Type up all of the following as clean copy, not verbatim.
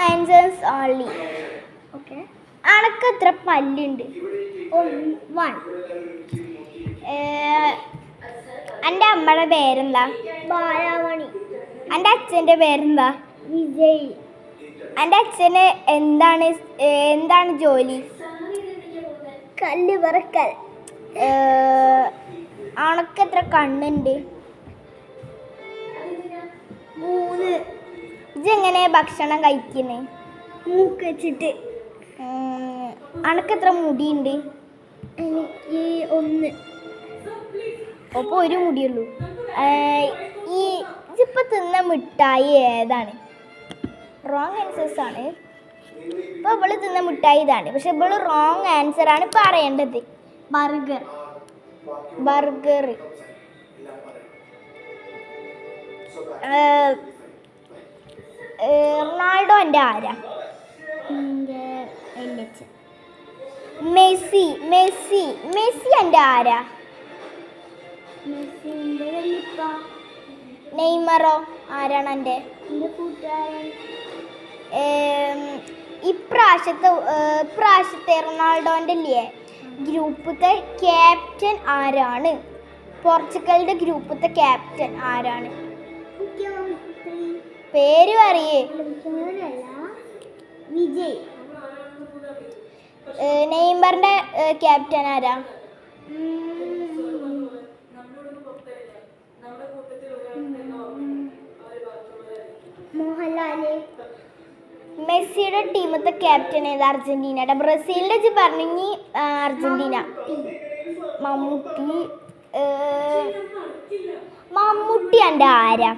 Answers only. Okay. അനക്ക് എത്ര പല്ലുണ്ട്? 1. എൻ്റെ അമ്മയുടെ പേരെന്താ? ബാലാമണി. എൻ്റെ അച്ഛൻ്റെ പേരെന്താ? വിജയ്. എൻ്റെ അച്ഛന് എന്താണ് ജോലി? കല്ല് പറക്കൽ. അനക്ക് എത്ര കണ്ണുണ്ട്? 3. ഇതെങ്ങനെ ഭക്ഷണം കഴിക്കുന്നേ? മൂക്ക് വെച്ചിട്ട്. അനക്ക് എത്ര മുടിയുണ്ട്? എനിക്ക് 1. അപ്പോൾ ഒരു മുടിയുള്ളൂ. ഇതിപ്പോൾ തിന്ന മിഠായി ഏതാണ്? റോങ് ആൻസേഴ്സ് ആണ്. ഇപ്പോൾ ഇവള് തിന്ന മിഠായി ഇതാണ്, പക്ഷെ ഇവള് റോങ് ആൻസർ ആണ് പറയേണ്ടത്. ബർഗർ. റൊണാൾഡോ എൻ്റെ ആരാ? മെസ്സി എൻ്റെ ആരാ? നെയ്മറോ ആരാണ് എൻ്റെ കൂട്ടുകാരൻ? ഇപ്രാവശ്യത്തെ റൊണാൾഡോൻ്റെ ഇല്ലേ ഗ്രൂപ്പിലത്തെ ക്യാപ്റ്റൻ ആരാണ്? പോർച്ചുഗലിൻ്റെ ഗ്രൂപ്പിലത്തെ ക്യാപ്റ്റൻ ആരാണ്? പേര് പറയേ. വിജയ്. നെയ്മറിൻ്റെ ക്യാപ്റ്റൻ ആരാ? മോഹൻലാല്. മെസ്സിയുടെ ടീമത്തെ ക്യാപ്റ്റൻ ഏതാ? അർജന്റീനയുടെ. ബ്രസീലിൻ്റെ പറഞ്ഞു അർജന്റീന. മമ്മൂട്ടി എൻ്റെ ആരാ?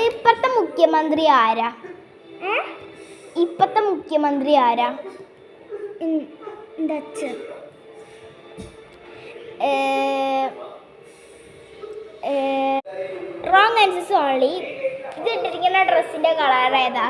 ഇപ്പത്തെ മുഖ്യമന്ത്രി ആരാ? ഇപ്പത്തെ മുഖ്യമന്ത്രി ആരാ? എൻ്റെ അച്ഛൻ. Wrong answers only. ഇത് ഇട്ടിരിക്കുന്ന ഡ്രസ്സിൻ്റെ കളർ ഏതാ?